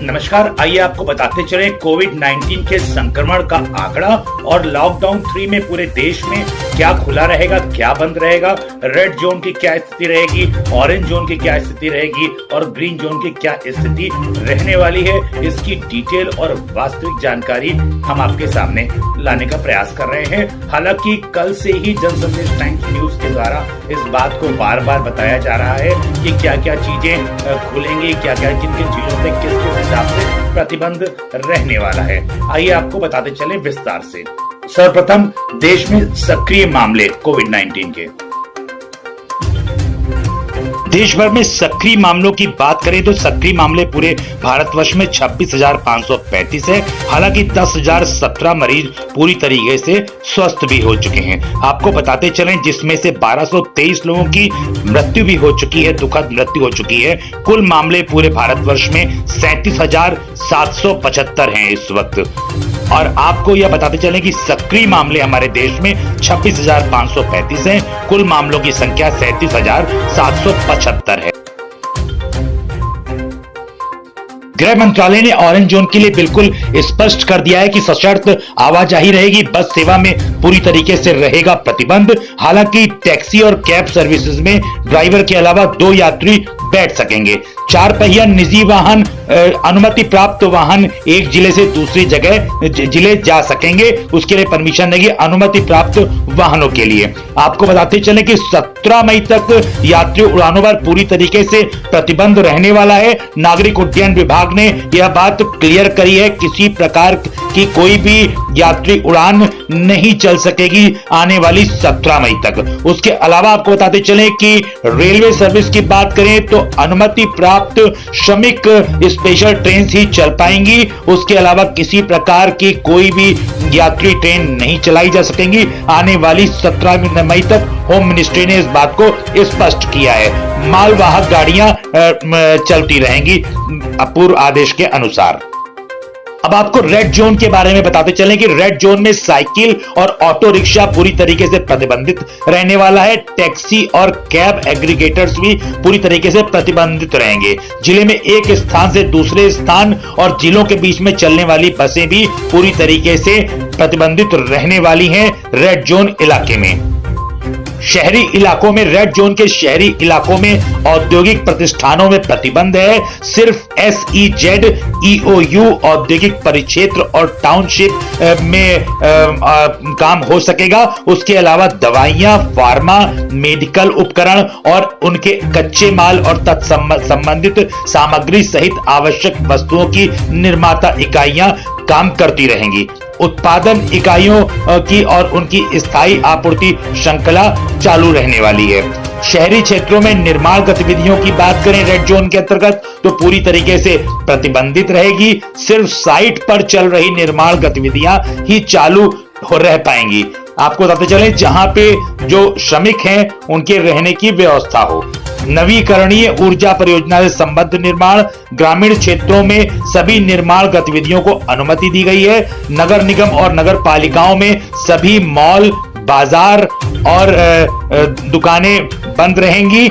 नमस्कार, आइए आपको बताते चले कोविड-19 के संक्रमण का आंकड़ा और लॉकडाउन 3 में पूरे देश में क्या खुला रहेगा, क्या बंद रहेगा, रेड जोन की क्या स्थिति रहेगी, ऑरेंज जोन की क्या स्थिति रहेगी और ग्रीन जोन की क्या स्थिति रहने वाली है। इसकी डिटेल और वास्तविक जानकारी हम आपके सामने लाने का प्रयास कर रहे हैं। हालांकि कल से ही जनसंदेश टाइम्स न्यूज के द्वारा इस बात को बार बार बताया जा रहा है कि क्या क्या चीजें खुलेंगी, क्या क्या किन किन चीजों पे किस किस हिसाब से प्रतिबंध रहने वाला है। आइए आपको बताते चले विस्तार से। सर्वप्रथम देश में सक्रिय मामले कोविड-19 के। देश भर में सक्रिय मामलों की बात करें तो सक्रिय मामले पूरे भारतवर्ष में 26,535 है। हालांकि 10,017 मरीज पूरी तरीके से स्वस्थ भी हो चुके हैं। आपको बताते चलें जिसमें से 1223 लोगों की मृत्यु भी हो चुकी है, दुखद मृत्यु हो चुकी है। कुल मामले पूरे भारतवर्ष में 37,775 हैं इस वक्त। और आपको यह बताते चलें कि सक्रिय मामले हमारे देश में 26,535 हैं। कुल मामलों की संख्या 37,775 है। गृह मंत्रालय ने ऑरेंज जोन के लिए बिल्कुल स्पष्ट कर दिया है कि सशर्त आवाजाही रहेगी, बस सेवा में पूरी तरीके से रहेगा प्रतिबंध। हालांकि टैक्सी और कैब सर्विसेज में ड्राइवर के अलावा 2 यात्री बैठ सकेंगे। 4 पहिया निजी वाहन, अनुमति प्राप्त वाहन एक जिले से दूसरी जगह जिले जा सकेंगे, उसके लिए परमिशन देगी अनुमति प्राप्त वाहनों के लिए। आपको बताते चलें कि 17 मई तक यात्री उड़ानों पर पूरी तरीके से प्रतिबंध रहने वाला है। नागरिक उड्डयन विभाग ने यह बात क्लियर करी है, किसी प्रकार की कोई भी यात्री उड़ान नहीं चल सकेगी आने वाली 17 मई तक। उसके अलावा आपको बताते चलें कि रेलवे सर्विस की बात करें तो अनुमति प्राप्त श्रमिक स्पेशल ट्रेन ही चल पाएंगी। उसके अलावा किसी प्रकार की कोई भी यात्री ट्रेन नहीं चलाई जा सकेंगी आने वाली 17 मई तक। होम मिनिस्ट्री ने इस बात को स्पष्ट किया है। मालवाहक गाड़ियां चलती रहेंगी पूर्व आदेश के अनुसार। अब आपको रेड जोन के बारे में बताते चलें कि रेड जोन में साइकिल और ऑटो रिक्शा पूरी तरीके से प्रतिबंधित रहने वाला है। टैक्सी और कैब एग्रीगेटर्स भी पूरी तरीके से प्रतिबंधित रहेंगे। जिले में एक स्थान से दूसरे स्थान और जिलों के बीच में चलने वाली बसें भी पूरी तरीके से प्रतिबंधित रहने वाली हैं रेड जोन इलाके में। शहरी इलाकों में रेड जोन के शहरी इलाकों में औद्योगिक प्रतिष्ठानों में प्रतिबंध है। सिर्फ SEZ, EOU औद्योगिक परिक्षेत्र और टाउनशिप में काम हो सकेगा। उसके अलावा दवाइयां, फार्मा, मेडिकल उपकरण और उनके कच्चे माल और तत्संबंधित सामग्री सहित आवश्यक वस्तुओं की निर्माता इकाइयां काम करती रहेंगी। उत्पादन इकाइयों की और उनकी स्थायी आपूर्ति श्रृंखला चालू रहने वाली है। शहरी क्षेत्रों में निर्माण गतिविधियों की बात करें रेड जोन के अंतर्गत तो पूरी तरीके से प्रतिबंधित रहेगी। सिर्फ साइट पर चल रही निर्माण गतिविधियां ही चालू रह पाएंगी। आपको बताते चलें जहां पे जो श्रमिक हैं उनके रहने की व्यवस्था हो। नवीकरणीय ऊर्जा परियोजना से संबद्ध निर्माण, ग्रामीण क्षेत्रों में सभी निर्माण गतिविधियों को अनुमति दी गई है। नगर निगम और नगर पालिकाओं में सभी मॉल, बाजार और दुकानें बंद रहेंगी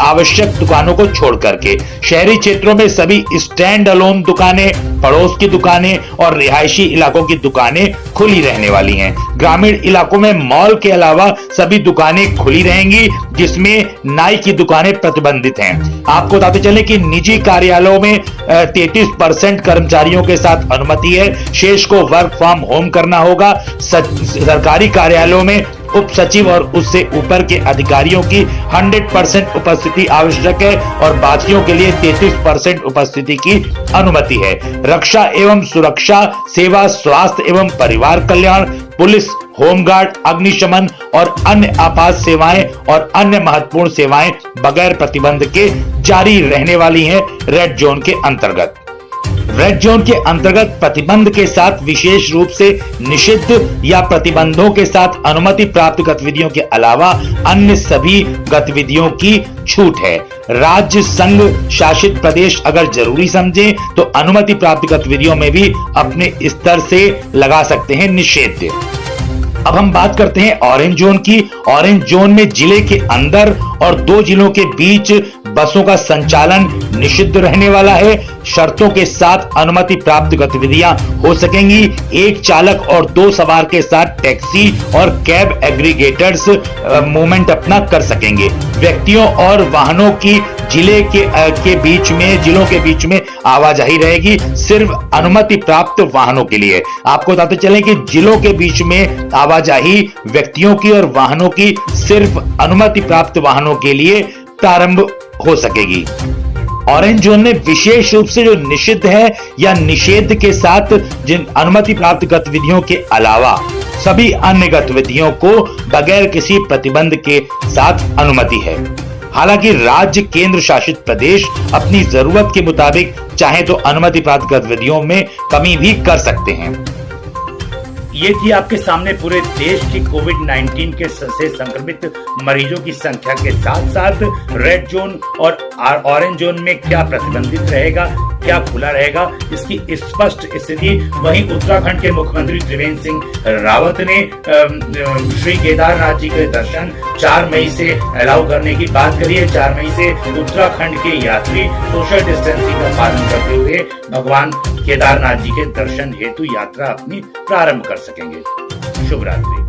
आवश्यक दुकानों को छोड़ करके। शहरी क्षेत्रों में सभी स्टैंड अलोन दुकानें, पड़ोस की दुकानें और रिहायशी इलाकों की दुकानें खुली रहने वाली हैं। ग्रामीण इलाकों में मॉल के अलावा सभी दुकानें खुली रहेंगी जिसमें नाई की दुकानें प्रतिबंधित हैं। आपको बताते चलें कि निजी कार्यालयों में 33% कर्मचारियों के साथ अनुमति है। शेष को वर्क फ्रॉम होम करना होगा। सरकारी कार्यालयों में उप सचिव और उससे ऊपर के अधिकारियों की 100% उपस्थिति आवश्यक है और बाकियों के लिए 33% उपस्थिति की अनुमति है। रक्षा एवं सुरक्षा सेवा, स्वास्थ्य एवं परिवार कल्याण, पुलिस, होमगार्ड, अग्निशमन और अन्य आपात सेवाएं और अन्य महत्वपूर्ण सेवाएं बगैर प्रतिबंध के जारी रहने वाली हैं रेड जोन के अंतर्गत। रेड जोन के अंतर्गत प्रतिबंध के साथ विशेष रूप से निषिद्ध या प्रतिबंधों के साथ अनुमति प्राप्त गतिविधियों के अलावा अन्य सभी गतिविधियों की छूट है। राज्य, संघ शासित प्रदेश अगर जरूरी समझे तो अनुमति प्राप्त गतिविधियों में भी अपने स्तर से लगा सकते हैं निषेध। अब हम बात करते हैं ऑरेंज जोन की। ऑरेंज जोन में जिले के अंदर और 2 जिलों के बीच बसों का संचालन निषिद्ध रहने वाला है। शर्तों के साथ अनुमति प्राप्त गतिविधियां हो सकेंगी। एक चालक और 2 सवार के साथ टैक्सी और कैब एग्रीगेटर्स मूवमेंट अपना कर सकेंगे। व्यक्तियों और वाहनों की जिलों के बीच में आवाजाही रहेगी, सिर्फ अनुमति प्राप्त वाहनों के लिए। आपको बताते चलें कि जिलों के बीच में आवाजाही व्यक्तियों की और वाहनों की सिर्फ अनुमति प्राप्त वाहनों के लिए प्रारंभ हो सकेगी। ऑरेंज जोन में विशेष रूप से जो निषिद्ध है या निषेध के साथ जिन अनुमति प्राप्त गतिविधियों के अलावा सभी अन्य गतिविधियों को बगैर किसी प्रतिबंध के साथ अनुमति है। हालांकि राज्य केंद्र शासित प्रदेश अपनी जरूरत के मुताबिक चाहे तो अनुमति प्राप्त गतिविधियों में कमी भी कर सकते हैं। ये थी आपके सामने पूरे देश की कोविड-19 के से संक्रमित मरीजों की संख्या के साथ साथ रेड जोन और ऑरेंज जोन में क्या प्रतिबंधित रहेगा, क्या खुला रहेगा, इसकी स्पष्ट स्थिति। वहीं उत्तराखंड के मुख्यमंत्री त्रिवेंद्र सिंह रावत ने श्री केदारनाथ जी के दर्शन 4 मई से अलाउ करने की बात करी है। 4 मई से उत्तराखंड के यात्री सोशल डिस्टेंसिंग का पालन करते हुए भगवान केदारनाथ जी के दर्शन हेतु यात्रा अपनी प्रारंभ कर सकेंगे। शुभ रात्रि।